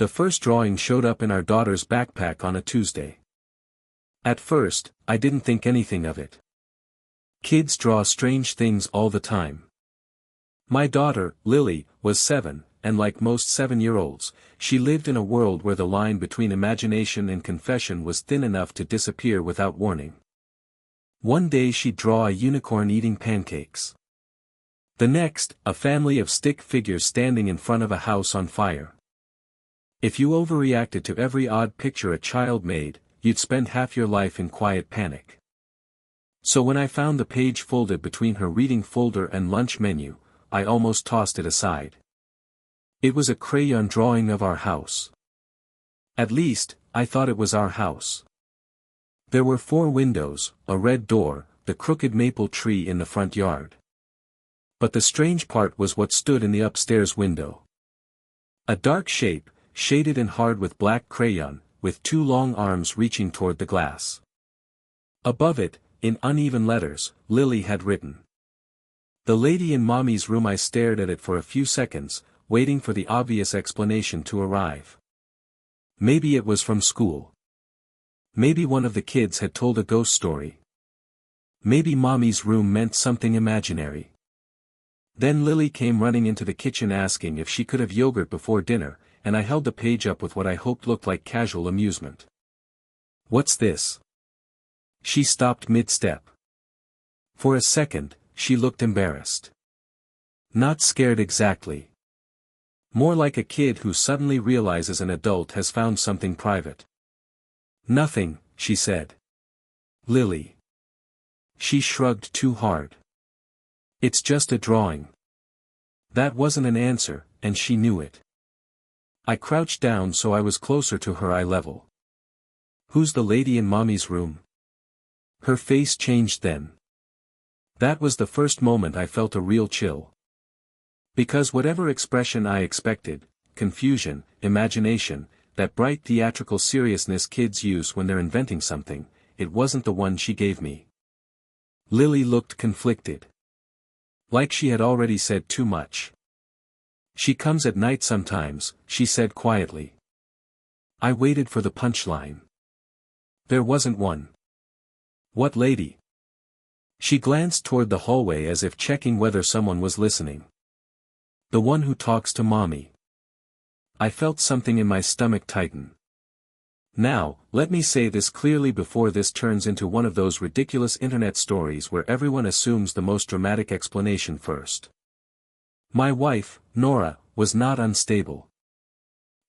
The first drawing showed up in our daughter's backpack on a Tuesday. At first, I didn't think anything of it. Kids draw strange things all the time. My daughter, Lily, was 7, and like most 7-year-olds, she lived in a world where the line between imagination and confession was thin enough to disappear without warning. One day she'd draw a unicorn eating pancakes. The next, a family of stick figures standing in front of a house on fire. If you overreacted to every odd picture a child made, you'd spend half your life in quiet panic. So when I found the page folded between her reading folder and lunch menu, I almost tossed it aside. It was a crayon drawing of our house. At least, I thought it was our house. There were 4 windows, a red door, the crooked maple tree in the front yard. But the strange part was what stood in the upstairs window. A dark shape, shaded and hard with black crayon, with 2 long arms reaching toward the glass. Above it, in uneven letters, Lily had written. "The lady in Mommy's room." I stared at it for a few seconds, waiting for the obvious explanation to arrive. Maybe it was from school. Maybe one of the kids had told a ghost story. Maybe Mommy's room meant something imaginary. Then Lily came running into the kitchen asking if she could have yogurt before dinner, and I held the page up with what I hoped looked like casual amusement. "What's this?" She stopped mid-step. For a second, she looked embarrassed. Not scared exactly. More like a kid who suddenly realizes an adult has found something private. "Nothing," she said. "Lily." She shrugged too hard. "It's just a drawing." That wasn't an answer, and she knew it. I crouched down so I was closer to her eye level. "Who's the lady in Mommy's room?" Her face changed then. That was the first moment I felt a real chill. Because whatever expression I expected, confusion, imagination, that bright theatrical seriousness kids use when they're inventing something, it wasn't the one she gave me. Lily looked conflicted. Like she had already said too much. "She comes at night sometimes," she said quietly. I waited for the punchline. There wasn't one. "What lady?" She glanced toward the hallway as if checking whether someone was listening. "The one who talks to Mommy." I felt something in my stomach tighten. Now, let me say this clearly before this turns into one of those ridiculous internet stories where everyone assumes the most dramatic explanation first. My wife, Nora, was not unstable.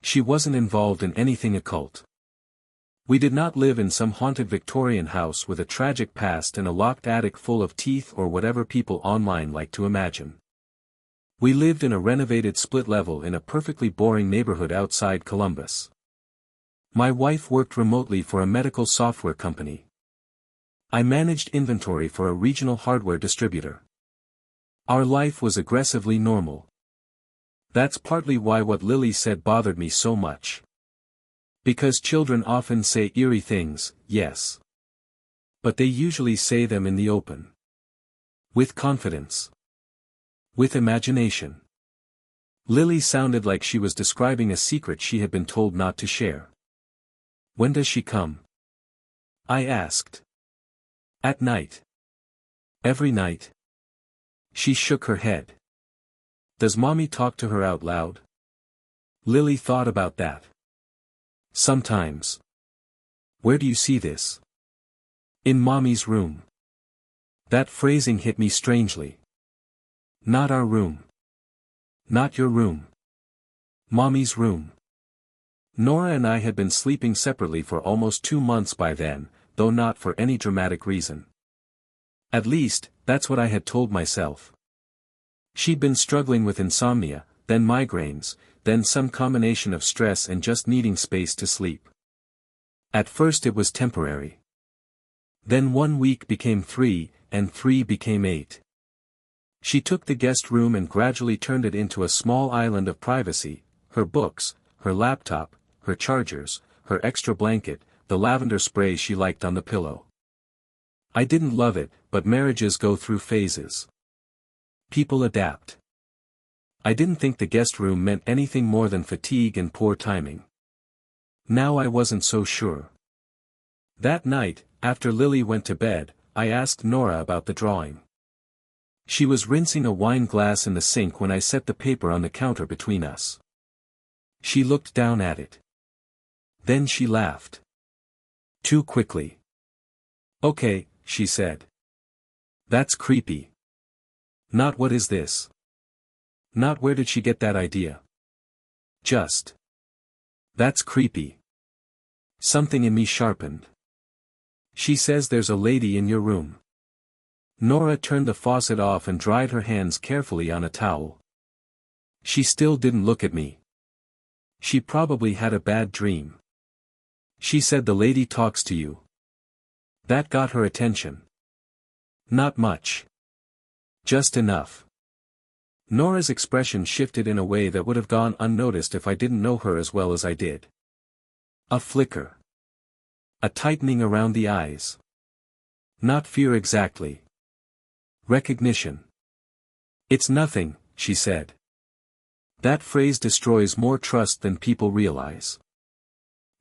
She wasn't involved in anything occult. We did not live in some haunted Victorian house with a tragic past and a locked attic full of teeth or whatever people online like to imagine. We lived in a renovated split level in a perfectly boring neighborhood outside Columbus. My wife worked remotely for a medical software company. I managed inventory for a regional hardware distributor. Our life was aggressively normal. That's partly why what Lily said bothered me so much. Because children often say eerie things, yes. But they usually say them in the open. With confidence. With imagination. Lily sounded like she was describing a secret she had been told not to share. "When does she come?" I asked. "At night." "Every night?" She shook her head. "Does Mommy talk to her out loud?" Lily thought about that. "Sometimes." "Where do you see this?" "In Mommy's room." That phrasing hit me strangely. Not our room. Not your room. Mommy's room. Nora and I had been sleeping separately for almost 2 months by then, though not for any dramatic reason. At least, that's what I had told myself. She'd been struggling with insomnia, then migraines, then some combination of stress and just needing space to sleep. At first it was temporary. Then 1 week became 3, and 3 became 8. She took the guest room and gradually turned it into a small island of privacy, her books, her laptop, her chargers, her extra blanket, the lavender spray she liked on the pillow. I didn't love it, but marriages go through phases. People adapt. I didn't think the guest room meant anything more than fatigue and poor timing. Now I wasn't so sure. That night, after Lily went to bed, I asked Nora about the drawing. She was rinsing a wine glass in the sink when I set the paper on the counter between us. She looked down at it. Then she laughed. Too quickly. Okay, she said. That's creepy. Not what is this? Not where did she get that idea? Just. That's creepy. Something in me sharpened. She says there's a lady in your room. Nora turned the faucet off and dried her hands carefully on a towel. She still didn't look at me. She probably had a bad dream. She said the lady talks to you. That got her attention. Not much. Just enough. Nora's expression shifted in a way that would have gone unnoticed if I didn't know her as well as I did. A flicker. A tightening around the eyes. Not fear exactly. Recognition. It's nothing, she said. That phrase destroys more trust than people realize.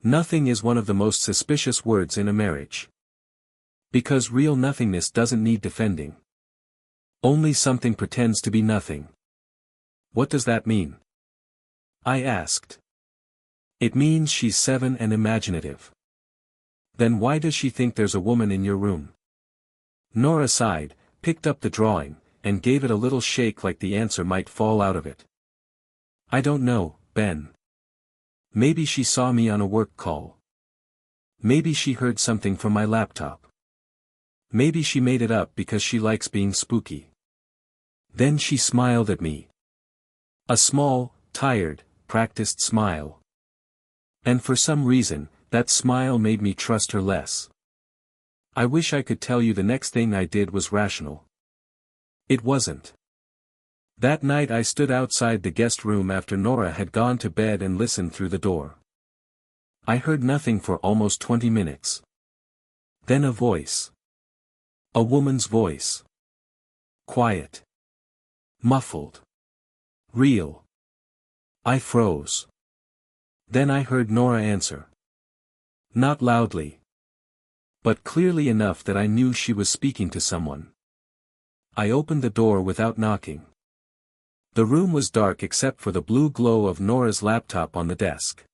Nothing is one of the most suspicious words in a marriage. Because real nothingness doesn't need defending. Only something pretends to be nothing. What does that mean? I asked. It means she's 7 and imaginative. Then why does she think there's a woman in your room? Nora sighed, picked up the drawing, and gave it a little shake like the answer might fall out of it. I don't know, Ben. Maybe she saw me on a work call. Maybe she heard something from my laptop. Maybe she made it up because she likes being spooky. Then she smiled at me. A small, tired, practiced smile. And for some reason, that smile made me trust her less. I wish I could tell you the next thing I did was rational. It wasn't. That night I stood outside the guest room after Nora had gone to bed and listened through the door. I heard nothing for almost 20 minutes. Then a voice. A woman's voice. Quiet. Muffled. Real. I froze. Then I heard Nora answer. Not loudly. But clearly enough that I knew she was speaking to someone. I opened the door without knocking. The room was dark except for the blue glow of Nora's laptop on the desk.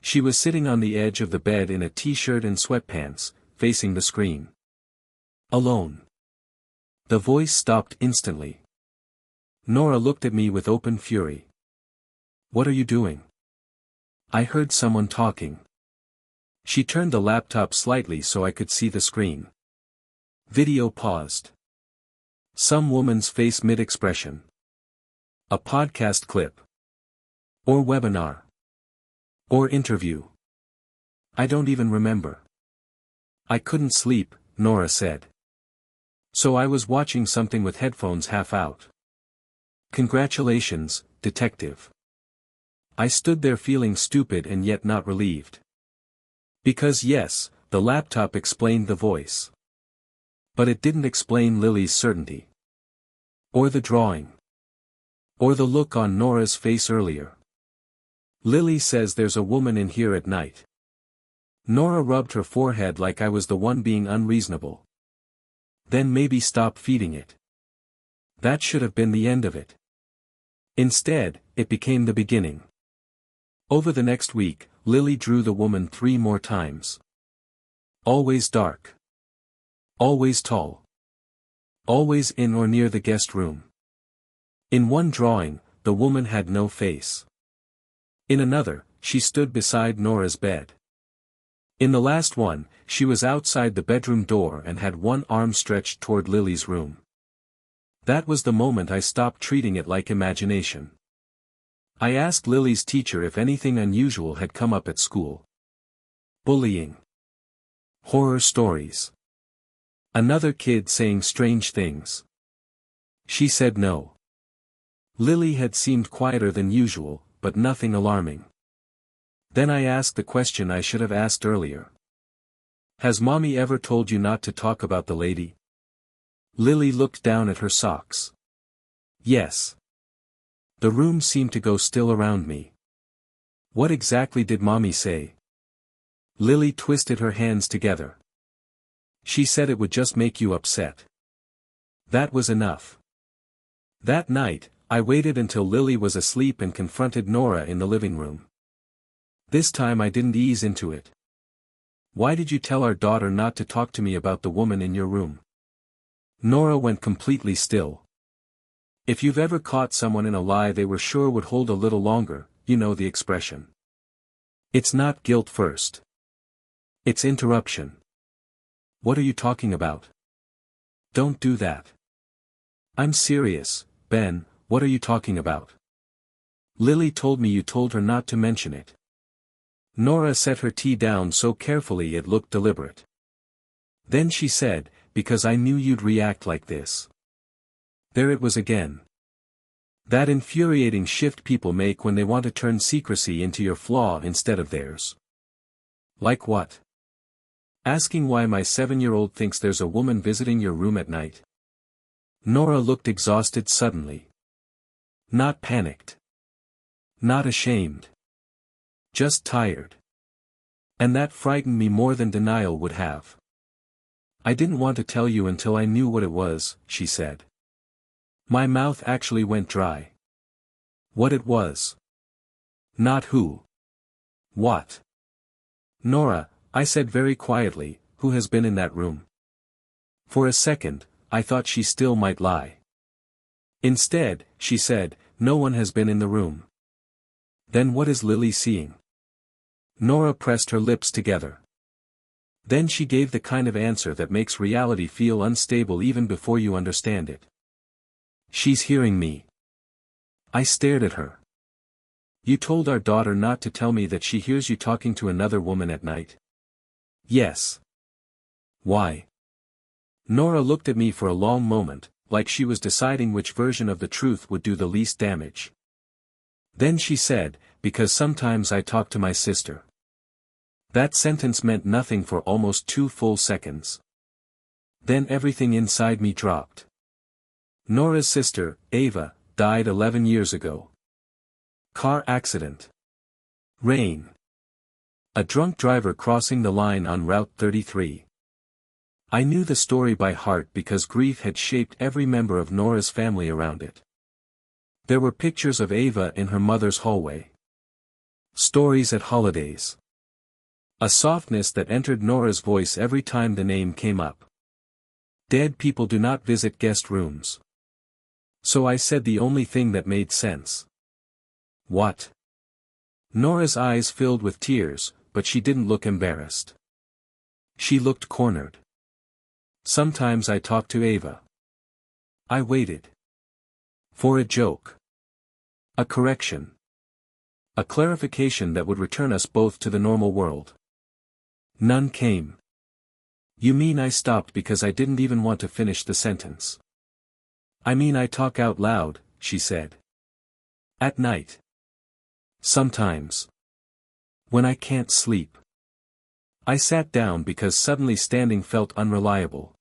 She was sitting on the edge of the bed in a t-shirt and sweatpants, facing the screen. Alone. The voice stopped instantly. Nora looked at me with open fury. What are you doing? I heard someone talking. She turned the laptop slightly so I could see the screen. Video paused. Some woman's face mid-expression. A podcast clip. Or webinar. Or interview. I don't even remember. I couldn't sleep, Nora said. So I was watching something with headphones half out. Congratulations, detective. I stood there feeling stupid and yet not relieved. Because yes, the laptop explained the voice. But it didn't explain Lily's certainty. Or the drawing. Or the look on Nora's face earlier. Lily says there's a woman in here at night. Nora rubbed her forehead like I was the one being unreasonable. Then maybe stop feeding it. That should have been the end of it. Instead, it became the beginning. Over the next week, Lily drew the woman 3 more times. Always dark. Always tall. Always in or near the guest room. In one drawing, the woman had no face. In another, she stood beside Nora's bed. In the last one, she was outside the bedroom door and had one arm stretched toward Lily's room. That was the moment I stopped treating it like imagination. I asked Lily's teacher if anything unusual had come up at school. Bullying. Horror stories. Another kid saying strange things. She said no. Lily had seemed quieter than usual, but nothing alarming. Then I asked the question I should have asked earlier. Has Mommy ever told you not to talk about the lady? Lily looked down at her socks. Yes. The room seemed to go still around me. What exactly did Mommy say? Lily twisted her hands together. She said it would just make you upset. That was enough. That night, I waited until Lily was asleep and confronted Nora in the living room. This time I didn't ease into it. Why did you tell our daughter not to talk to me about the woman in your room? Nora went completely still. If you've ever caught someone in a lie they were sure would hold a little longer, you know the expression. It's not guilt first. It's interruption. What are you talking about? Don't do that. I'm serious, Ben, what are you talking about? Lily told me you told her not to mention it. Nora set her tea down so carefully it looked deliberate. Then she said, because I knew you'd react like this. There it was again. That infuriating shift people make when they want to turn secrecy into your flaw instead of theirs. Like what? Asking why my 7-year-old thinks there's a woman visiting your room at night. Nora looked exhausted suddenly. Not panicked. Not ashamed. Just tired. And that frightened me more than denial would have. I didn't want to tell you until I knew what it was, she said. My mouth actually went dry. What it was. Not who. What. Nora, I said very quietly, who has been in that room? For a second, I thought she still might lie. Instead, she said, no one has been in the room. Then what is Lily seeing? Nora pressed her lips together. Then she gave the kind of answer that makes reality feel unstable even before you understand it. She's hearing me. I stared at her. You told our daughter not to tell me that she hears you talking to another woman at night? Yes. Why? Nora looked at me for a long moment, like she was deciding which version of the truth would do the least damage. Then she said, because sometimes I talk to my sister. That sentence meant nothing for almost 2 full seconds. Then everything inside me dropped. Nora's sister, Ava, died 11 years ago. Car accident. Rain. A drunk driver crossing the line on Route 33. I knew the story by heart because grief had shaped every member of Nora's family around it. There were pictures of Ava in her mother's hallway. Stories at holidays. A softness that entered Nora's voice every time the name came up. Dead people do not visit guest rooms. So I said the only thing that made sense. What? Nora's eyes filled with tears, but she didn't look embarrassed. She looked cornered. Sometimes I talked to Ava. I waited. For a joke. A correction. A clarification that would return us both to the normal world. None came. You mean I stopped because I didn't even want to finish the sentence? I mean I talk out loud, she said. At night. Sometimes. When I can't sleep. I sat down because suddenly standing felt unreliable.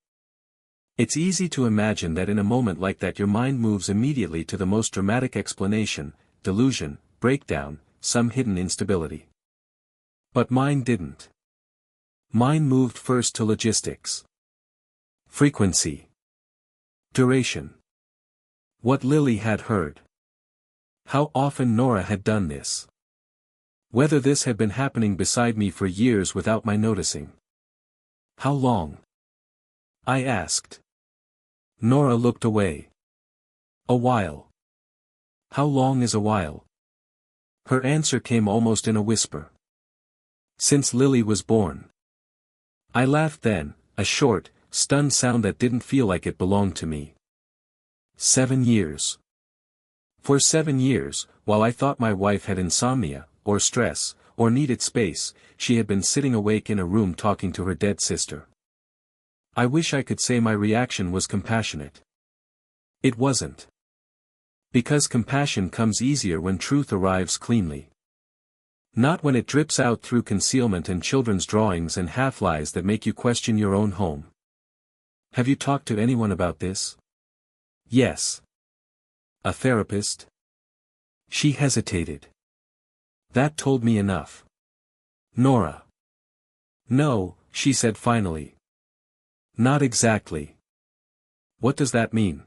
It's easy to imagine that in a moment like that your mind moves immediately to the most dramatic explanation, delusion, breakdown, some hidden instability. But mine didn't. Mine moved first to logistics. Frequency. Duration. What Lily had heard. How often Nora had done this. Whether this had been happening beside me for years without my noticing. How long? I asked. Nora looked away. A while. How long is a while? Her answer came almost in a whisper. Since Lily was born. I laughed then, a short, stunned sound that didn't feel like it belonged to me. 7 years. For 7 years, while I thought my wife had insomnia, or stress, or needed space, she had been sitting awake in a room talking to her dead sister. I wish I could say my reaction was compassionate. It wasn't. Because compassion comes easier when truth arrives cleanly. Not when it drips out through concealment and children's drawings and half-lies that make you question your own home. Have you talked to anyone about this? Yes. A therapist? She hesitated. That told me enough. Nora. No, she said finally. Not exactly. What does that mean?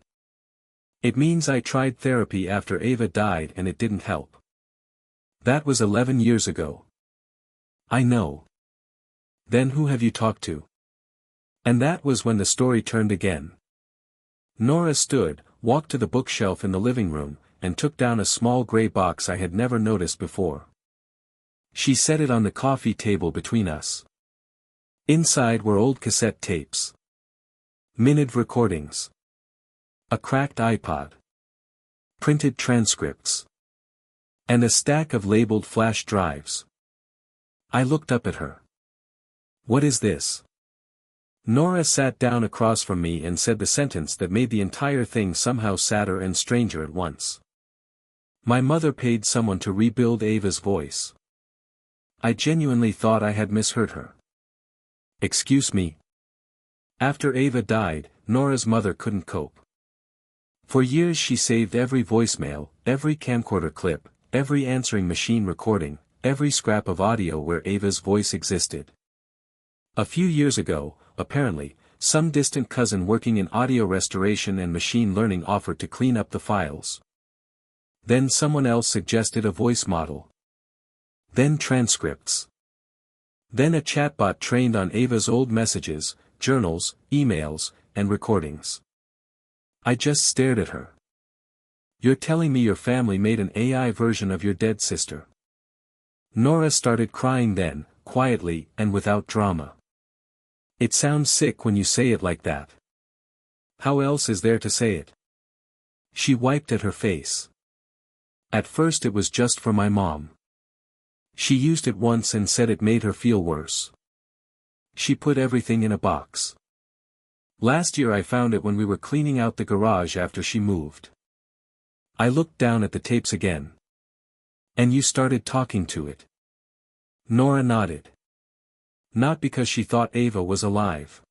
It means I tried therapy after Ava died and it didn't help. That was 11 years ago. I know. Then who have you talked to? And that was when the story turned again. Nora stood, walked to the bookshelf in the living room, and took down a small gray box I had never noticed before. She set it on the coffee table between us. Inside were old cassette tapes. Minute recordings. A cracked iPod. Printed transcripts. And a stack of labeled flash drives. I looked up at her. What is this? Nora sat down across from me and said the sentence that made the entire thing somehow sadder and stranger at once. My mother paid someone to rebuild Ava's voice. I genuinely thought I had misheard her. Excuse me. After Ava died, Nora's mother couldn't cope. For years she saved every voicemail, every camcorder clip, every answering machine recording, every scrap of audio where Ava's voice existed. A few years ago, apparently, some distant cousin working in audio restoration and machine learning offered to clean up the files. Then someone else suggested a voice model. Then transcripts. Then a chatbot trained on Ava's old messages, journals, emails, and recordings. I just stared at her. You're telling me your family made an AI version of your dead sister? Nora started crying then, quietly and without drama. It sounds sick when you say it like that. How else is there to say it? She wiped at her face. At first it was just for my mom. She used it once and said it made her feel worse. She put everything in a box. Last year I found it when we were cleaning out the garage after she moved. I looked down at the tapes again. And you started talking to it. Nora nodded. Not because she thought Ava was alive.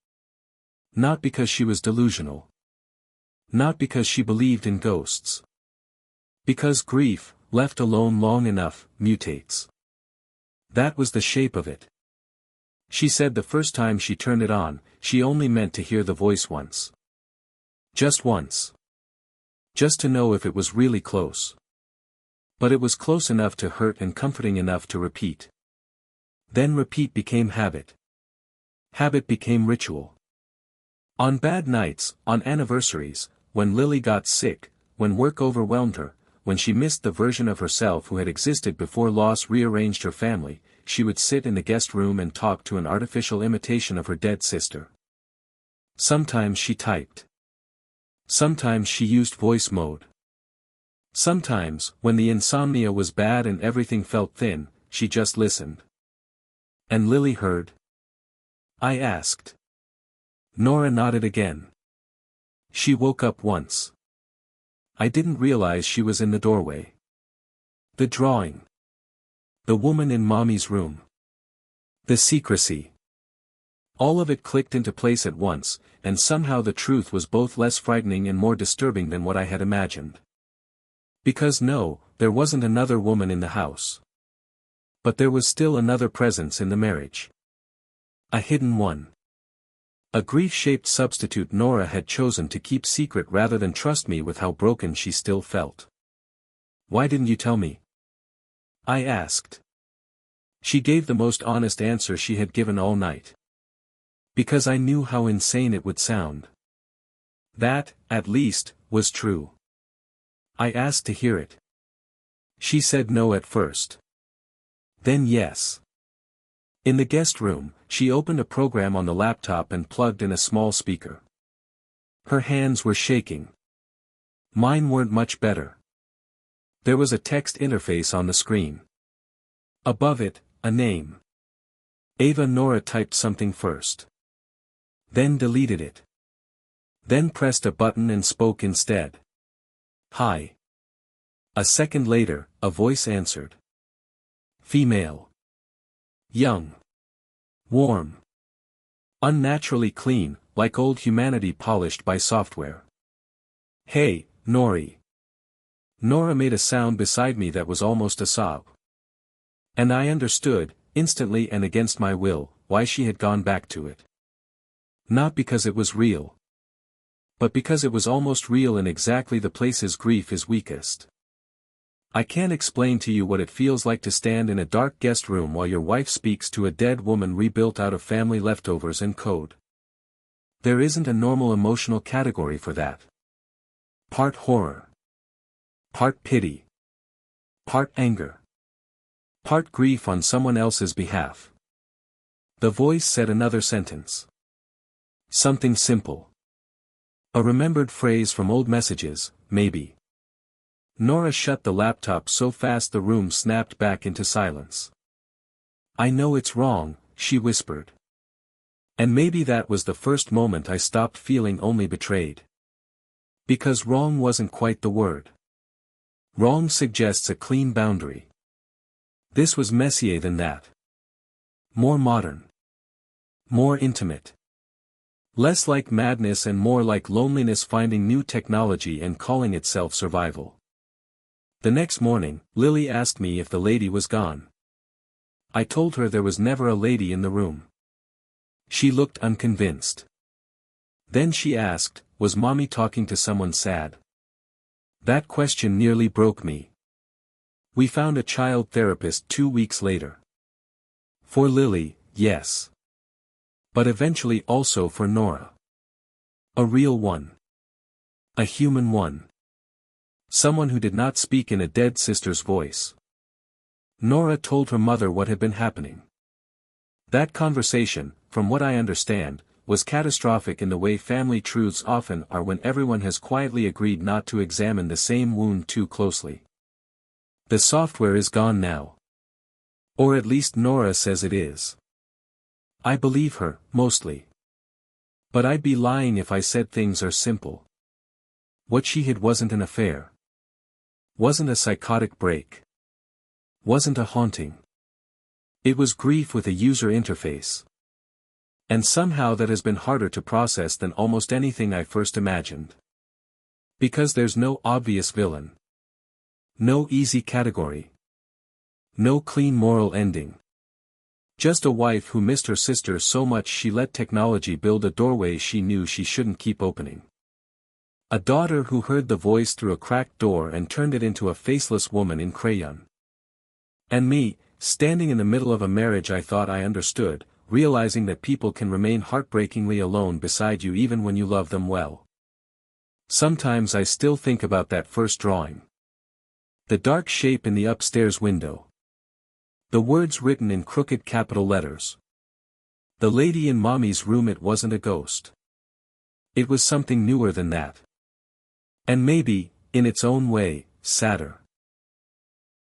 Not because she was delusional. Not because she believed in ghosts. Because grief, left alone long enough, mutates. That was the shape of it. She said the first time she turned it on, she only meant to hear the voice once. Just once. Just to know if it was really close. But it was close enough to hurt and comforting enough to repeat. Then repeat became habit. Habit became ritual. On bad nights, on anniversaries, when Lily got sick, when work overwhelmed her, when she missed the version of herself who had existed before loss rearranged her family, she would sit in the guest room and talk to an artificial imitation of her dead sister. Sometimes she typed. Sometimes she used voice mode. Sometimes, when the insomnia was bad and everything felt thin, she just listened. And Lily heard? I asked. Nora nodded again. She woke up once. I didn't realize she was in the doorway. The drawing. The woman in Mommy's room. The secrecy. All of it clicked into place at once, and somehow the truth was both less frightening and more disturbing than what I had imagined. Because no, there wasn't another woman in the house. But there was still another presence in the marriage. A hidden one. A grief-shaped substitute Nora had chosen to keep secret rather than trust me with how broken she still felt. Why didn't you tell me? I asked. She gave the most honest answer she had given all night. Because I knew how insane it would sound. That, at least, was true. I asked to hear it. She said no at first. Then yes. In the guest room, she opened a program on the laptop and plugged in a small speaker. Her hands were shaking. Mine weren't much better. There was a text interface on the screen. Above it, a name. Ava. Nora typed something first. Then deleted it. Then pressed a button and spoke instead. Hi. A second later, a voice answered. Female. Young. Warm. Unnaturally clean, like old humanity polished by software. Hey, Nori. Nora made a sound beside me that was almost a sob. And I understood, instantly and against my will, why she had gone back to it. Not because it was real, but because it was almost real in exactly the places grief is weakest. I can't explain to you what it feels like to stand in a dark guest room while your wife speaks to a dead woman rebuilt out of family leftovers and code. There isn't a normal emotional category for that. Part horror. Part pity. Part anger. Part grief on someone else's behalf. The voice said another sentence. Something simple. A remembered phrase from old messages, maybe. Nora shut the laptop so fast the room snapped back into silence. I know it's wrong, she whispered. And maybe that was the first moment I stopped feeling only betrayed. Because wrong wasn't quite the word. Wrong suggests a clean boundary. This was messier than that. More modern. More intimate. Less like madness and more like loneliness finding new technology and calling itself survival. The next morning, Lily asked me if the lady was gone. I told her there was never a lady in the room. She looked unconvinced. Then she asked, was Mommy talking to someone sad? That question nearly broke me. We found a child therapist 2 weeks later. For Lily, yes. But eventually also for Nora. A real one. A human one. Someone who did not speak in a dead sister's voice. Nora told her mother what had been happening. That conversation, from what I understand, was catastrophic in the way family truths often are when everyone has quietly agreed not to examine the same wound too closely. The software is gone now. Or at least Nora says it is. I believe her, mostly. But I'd be lying if I said things are simple. What she hid wasn't an affair. Wasn't a psychotic break. Wasn't a haunting. It was grief with a user interface. And somehow that has been harder to process than almost anything I first imagined. Because there's no obvious villain. No easy category. No clean moral ending. Just a wife who missed her sister so much she let technology build a doorway she knew she shouldn't keep opening. A daughter who heard the voice through a cracked door and turned it into a faceless woman in crayon. And me, standing in the middle of a marriage I thought I understood, realizing that people can remain heartbreakingly alone beside you even when you love them well. Sometimes I still think about that first drawing. The dark shape in the upstairs window. The words written in crooked capital letters. The lady in Mommy's room. It wasn't a ghost. It was something newer than that. And maybe, in its own way, sadder.